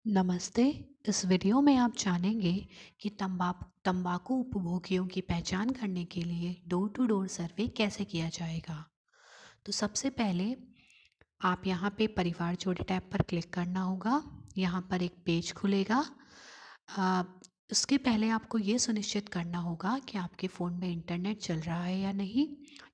नमस्ते। इस वीडियो में आप जानेंगे कि तंबाकू उपभोगियों की पहचान करने के लिए डोर टू डोर सर्वे कैसे किया जाएगा। तो सबसे पहले आप यहाँ पे परिवार जोड़े टैब पर क्लिक करना होगा। यहाँ पर एक पेज खुलेगा। आ, उसके पहले आपको ये सुनिश्चित करना होगा कि आपके फ़ोन में इंटरनेट चल रहा है या नहीं,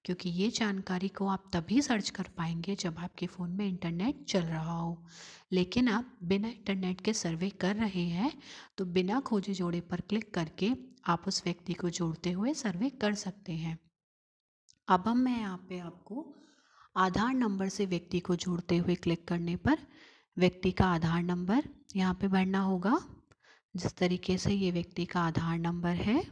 क्योंकि ये जानकारी को आप तभी सर्च कर पाएंगे जब आपके फ़ोन में इंटरनेट चल रहा हो। लेकिन आप बिना इंटरनेट के सर्वे कर रहे हैं तो बिना खोजे जोड़े पर क्लिक करके आप उस व्यक्ति को जोड़ते हुए सर्वे कर सकते हैं। अब मैं यहाँ पे आपको आधार नंबर से व्यक्ति को जोड़ते हुए क्लिक करने पर व्यक्ति का आधार नंबर यहाँ पे भरना होगा। जिस तरीके से ये व्यक्ति का आधार नंबर है,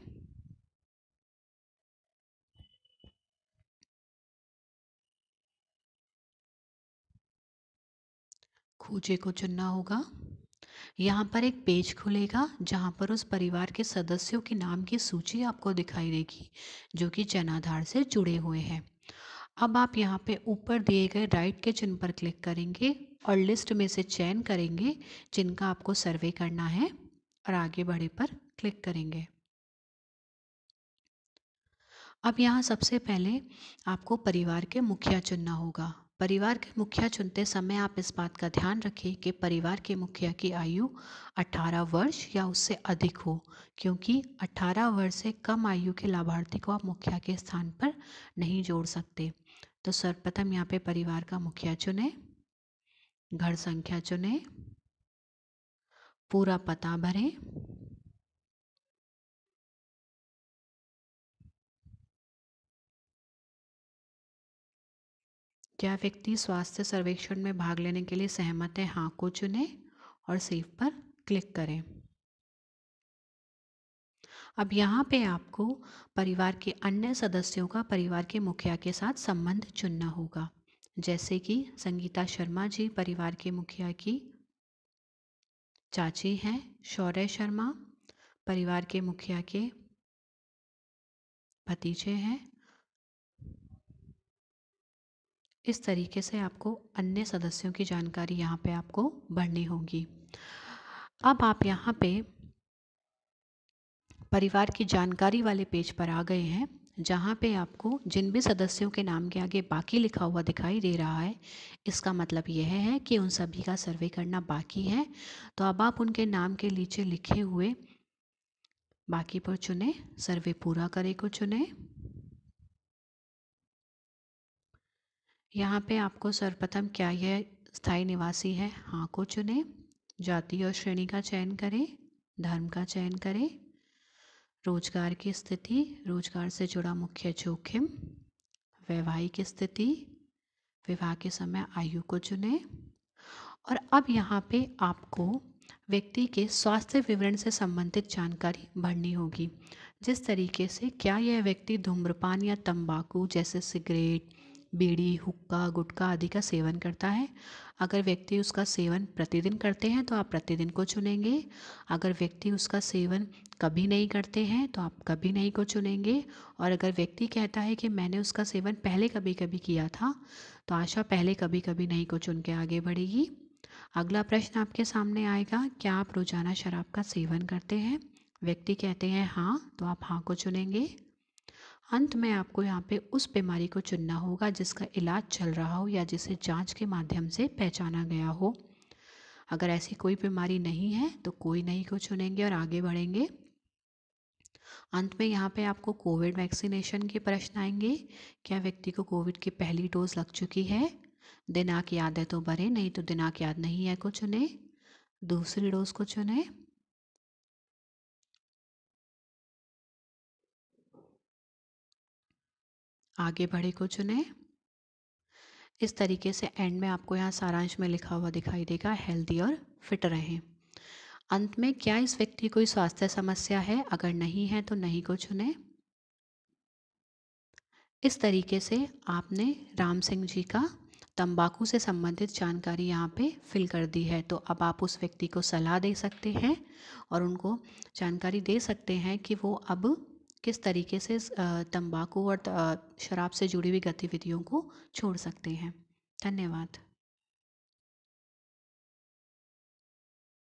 खोजे को चुनना होगा। यहाँ पर एक पेज खुलेगा जहाँ पर उस परिवार के सदस्यों के नाम की सूची आपको दिखाई देगी जो कि जन आधार से जुड़े हुए हैं। अब आप यहाँ पे ऊपर दिए गए राइट के चिन्ह पर क्लिक करेंगे और लिस्ट में से चयन करेंगे जिनका आपको सर्वे करना है और आगे बढ़े पर क्लिक करेंगे। अब यहाँ सबसे पहले आपको परिवार के मुखिया चुनना होगा। परिवार के मुखिया चुनते समय आप इस बात का ध्यान रखें कि परिवार के मुखिया की आयु 18 वर्ष या उससे अधिक हो, क्योंकि 18 वर्ष से कम आयु के लाभार्थी को आप मुखिया के स्थान पर नहीं जोड़ सकते। तो सर्वप्रथम यहाँ पे परिवार का मुखिया चुनें, घर संख्या चुनें, पूरा पता भरें, क्या व्यक्ति स्वास्थ्य सर्वेक्षण में भाग लेने के लिए सहमत है, हाँ को चुनें और सेव पर क्लिक करें। अब यहाँ पे आपको परिवार के अन्य सदस्यों का परिवार के मुखिया के साथ संबंध चुनना होगा, जैसे कि संगीता शर्मा जी परिवार के मुखिया की चाची हैं, शौर्य शर्मा परिवार के मुखिया के भतीजे हैं। इस तरीके से आपको अन्य सदस्यों की जानकारी यहाँ पे आपको भरनी होगी। अब आप यहाँ पे परिवार की जानकारी वाले पेज पर आ गए हैं, जहाँ पे आपको जिन भी सदस्यों के नाम के आगे बाकी लिखा हुआ दिखाई दे रहा है, इसका मतलब यह है कि उन सभी का सर्वे करना बाकी है। तो अब आप उनके नाम के नीचे लिखे हुए बाकी पर चुने, सर्वे पूरा करे को चुने। यहाँ पे आपको सर्वप्रथम क्या यह स्थायी निवासी है, हाँ को चुने। जाति और श्रेणी का चयन करें, धर्म का चयन करें, रोजगार की स्थिति, रोजगार से जुड़ा मुख्य जोखिम, वैवाहिक स्थिति, विवाह के समय आयु को चुनें। और अब यहाँ पे आपको व्यक्ति के स्वास्थ्य विवरण से संबंधित जानकारी भरनी होगी, जिस तरीके से क्या यह व्यक्ति धूम्रपान या तंबाकू जैसे सिगरेट, बीड़ी, हुक्का, गुटखा आदि का सेवन करता है। अगर व्यक्ति उसका सेवन प्रतिदिन करते हैं तो आप प्रतिदिन को चुनेंगे। अगर व्यक्ति उसका सेवन कभी नहीं करते हैं तो आप कभी नहीं को चुनेंगे। और अगर व्यक्ति कहता है कि मैंने उसका सेवन पहले कभी कभी किया था, तो आशा पहले कभी कभी नहीं को चुन के आगे बढ़ेगी। अगला प्रश्न आपके सामने आएगा, क्या आप रोजाना शराब का सेवन करते हैं? व्यक्ति कहते हैं हाँ, तो आप हाँ को चुनेंगे। अंत में आपको यहाँ पे उस बीमारी को चुनना होगा जिसका इलाज चल रहा हो या जिसे जांच के माध्यम से पहचाना गया हो। अगर ऐसी कोई बीमारी नहीं है तो कोई नहीं को चुनेंगे और आगे बढ़ेंगे। अंत में यहाँ पे आपको कोविड वैक्सीनेशन के प्रश्न आएंगे। क्या व्यक्ति को कोविड की पहली डोज लग चुकी है? दिनांक याद है तो भरें, नहीं तो दिनांक याद नहीं है को चुने। दूसरी डोज को चुने। आगे बढ़े को चुने। इस तरीके से एंड में आपको यहाँ सारांश में लिखा हुआ दिखाई देगा, हेल्दी और फिट रहें। अंत में क्या इस व्यक्ति कोई स्वास्थ्य समस्या है? अगर नहीं है तो नहीं को चुने। इस तरीके से आपने राम सिंह जी का तंबाकू से संबंधित जानकारी यहाँ पे फिल कर दी है। तो अब आप उस व्यक्ति को सलाह दे सकते हैं और उनको जानकारी दे सकते हैं कि वो अब किस तरीके से तंबाकू और शराब से जुड़ी हुई गतिविधियों को छोड़ सकते हैं। धन्यवाद।